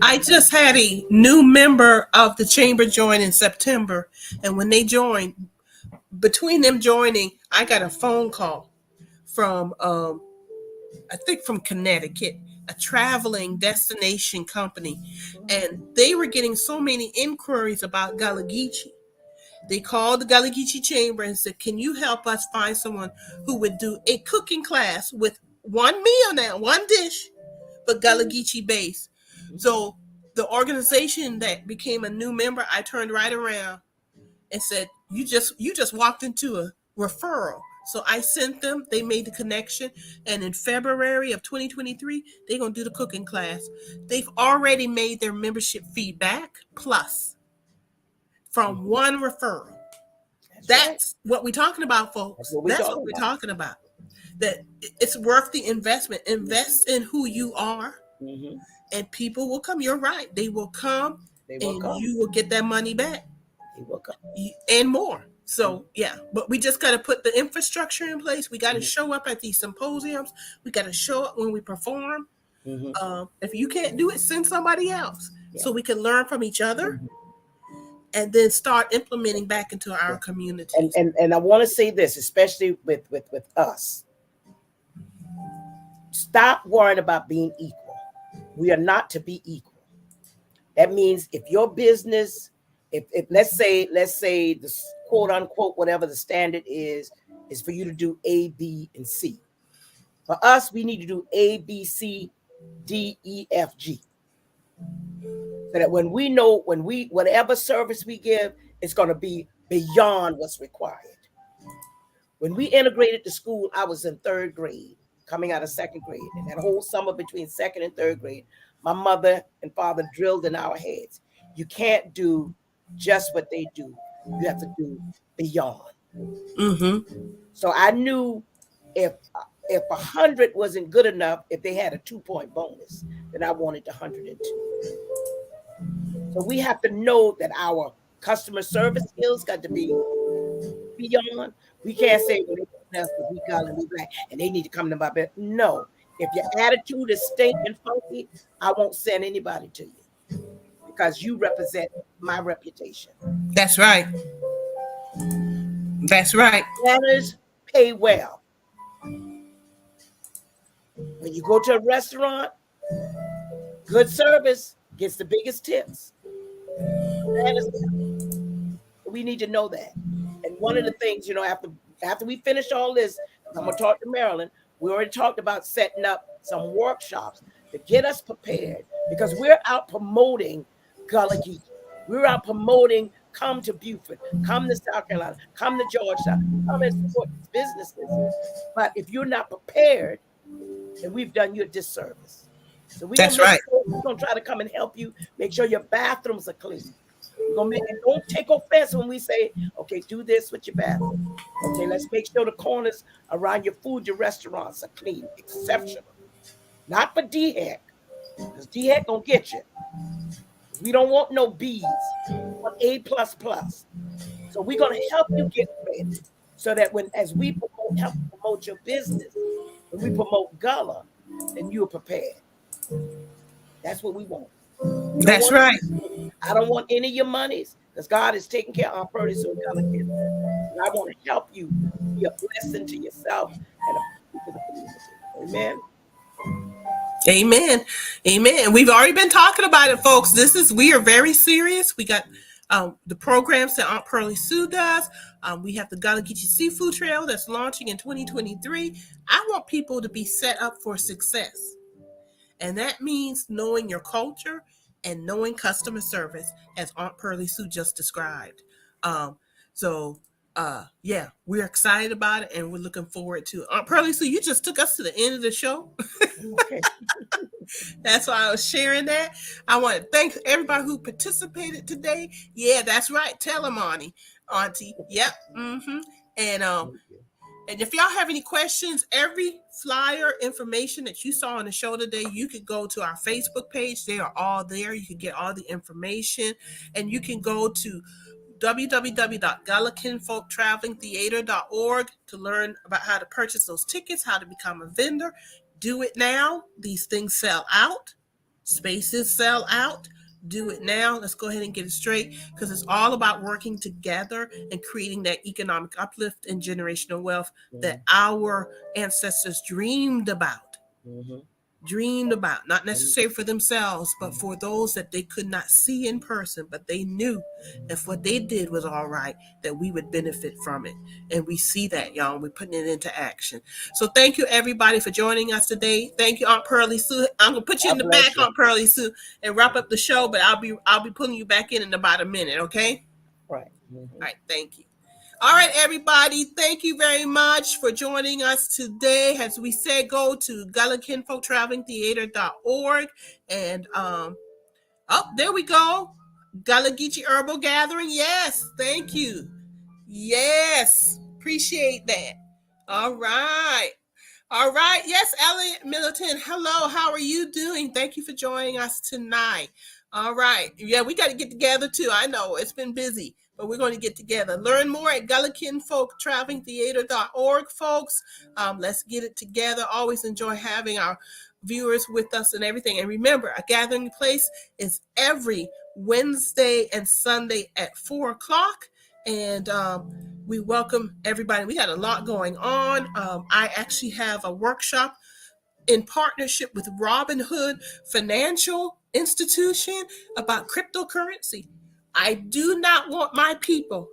I just had a new member of the chamber join in September, and when they joined, between them joining, I got a phone call from I think from Connecticut, a traveling destination company, and they were getting so many inquiries about Gullah Geechee. They called the Gullah Geechee Chamber and said, can you help us find someone who would do a cooking class with one meal now, one dish, but Gullah Geechee base. So the organization that became a new member, I turned right around and said, you just walked into a referral So I sent them, they made the connection, and in February of 2023, they're going to do the cooking class. They've already made their membership feedback plus from one referral. That's what we're talking about, folks. That's what we're talking about. That it's worth the investment. Invest in who you are, and people will come. You're right. They will come, you will get that money back. They will come. And more. So yeah, but we just got to put the infrastructure in place. We got to show up at these symposiums. We got to show up when we perform. If you can't do it, send somebody else so we can learn from each other and then start implementing back into our community. And I want to say this, especially with us. Stop worrying about being equal. We are not to be equal. That means if your business, if let's say the quote unquote whatever the standard is for you to do A, B, and C. For us, we need to do A, B, C, D, E, F, G. So that when we know whatever service we give, it's going to be beyond what's required. When we integrated the school, I was in 3rd grade, coming out of 2nd grade, and that whole summer between 2nd and 3rd grade, my mother and father drilled in our heads. You can't do just what they do. You have to do beyond. So I knew if 100 wasn't good enough, if they had a 2-point bonus, then I wanted 102. So we have to know that our customer service skills got to be beyond. We can't say, well, we Gullah and we Black, and they need to come to my bed. No. If your attitude is stinking funky, I won't send anybody to you because you represent my reputation. That's right. That's right. Manners pay well. When you go to a restaurant, good service gets the biggest tips. We need to know that. And one of the things, after we finish all this, I'm going to talk to Marilyn. We already talked about setting up some workshops to get us prepared because we're out promoting Gullah Geechee. We're out promoting, come to Beaufort, come to South Carolina, come to Georgetown, come and support these businesses. But if you're not prepared, then we've done you a disservice. So we're going to try to come and help you, make sure your bathrooms are clean. And don't take offense when we say, okay, do this with your bathroom. Okay, let's make sure the corners around your food, your restaurants are clean, exceptional. Not for DHEC, because DHEC gonna get you. We don't want no B's, we want A++. So we're gonna help you get ready so that as we help promote your business, when we promote Gullah, then you're prepared. That's what we want. That's right. I don't want any of your monies because God is taking care of Aunt Pearlie Sue and Gullah kids. And I want to help you be a blessing to yourself and to the community. Amen. Amen. Amen. We've already been talking about it, folks. We are very serious. We got the programs that Aunt Pearlie Sue does. We have the Gullah Geechee Seafood Trail that's launching in 2023. I want people to be set up for success. And that means knowing your culture and knowing customer service, as Aunt Pearlie Sue just described. We're excited about it, and we're looking forward to it. Aunt Pearlie Sue, you just took us to the end of the show. Okay. That's why I was sharing that. I want to thank everybody who participated today. Yeah, that's right. Tell them, Auntie. Yep. And if y'all have any questions, every flyer information that you saw on the show today, you could go to our Facebook page. They are all there. You can get all the information, and you can go to www.gullahkinfolktravelingtheater.org to learn about how to purchase those tickets, how to become a vendor. Do it now. These things sell out. Spaces sell out. Do it now. Let's go ahead and get it straight, because it's all about working together and creating that economic uplift and generational wealth that our ancestors dreamed about. Not necessarily for themselves, but for those that they could not see in person, but they knew if what they did was all right, that we would benefit from it. And we see that, y'all. We're putting it into action. So thank you, everybody, for joining us today. Thank you, Aunt Pearlie Sue. I'm gonna put you in the back, Aunt Pearlie Sue, and wrap up the show, but I'll be pulling you back in about a minute, okay? Right. All right, thank you. All right, everybody. Thank you very much for joining us today. As we said, go to GullahKinfolkTravelingTheater.org and oh, there we go. Gullah Geechee Herbal Gathering. Yes, thank you. Yes, appreciate that. All right. All right. Yes, Elliot Middleton. Hello. How are you doing? Thank you for joining us tonight. All right. Yeah, we got to get together too. I know it's been busy, but we're going to get together. Learn more at GullahKinfolkTravelingTheater.org, folks. Let's get it together. Always enjoy having our viewers with us and everything. And remember, a gathering place is every Wednesday and Sunday at 4 o'clock. And we welcome everybody. We got a lot going on. I actually have a workshop in partnership with Robinhood Financial Institution about cryptocurrency. I do not want my people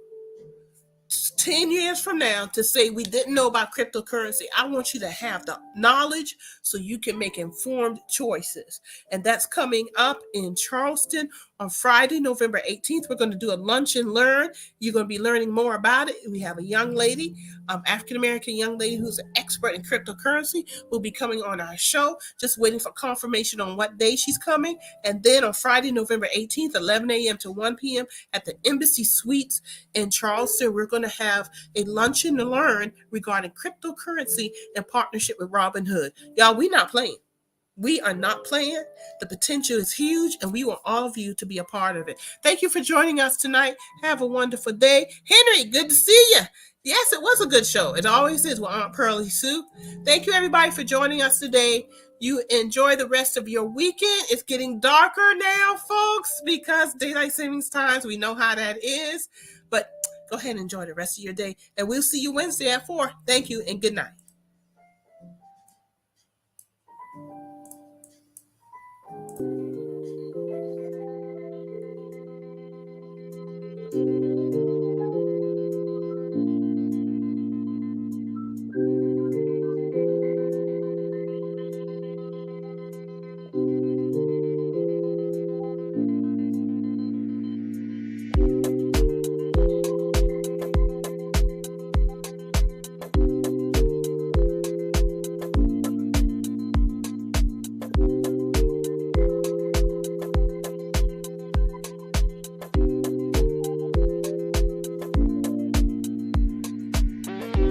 10 years from now to say we didn't know about cryptocurrency. I want you to have the knowledge so you can make informed choices. And that's coming up in Charleston on Friday, November 18th. We're going to do a lunch and learn. You're going to be learning more about it. We have a young lady, African-American young lady who's an expert in cryptocurrency, will be coming on our show. Just waiting for confirmation on what day she's coming. And then on Friday, November 18th, 11 a.m. to 1 p.m. at the Embassy Suites in Charleston, we're going to have a luncheon to learn regarding cryptocurrency in partnership with Robinhood. Y'all, we not playing. We are not playing. The potential is huge, and we want all of you to be a part of it. Thank you for joining us tonight. Have a wonderful day. Henry, good to see you. Yes, it was a good show. It always is with Aunt Pearlie Sue. Thank you, everybody, for joining us today. You enjoy the rest of your weekend. It's getting darker now, folks, because daylight savings times, we know how that is. But go ahead and enjoy the rest of your day. And we'll see you Wednesday at 4. Thank you and good night.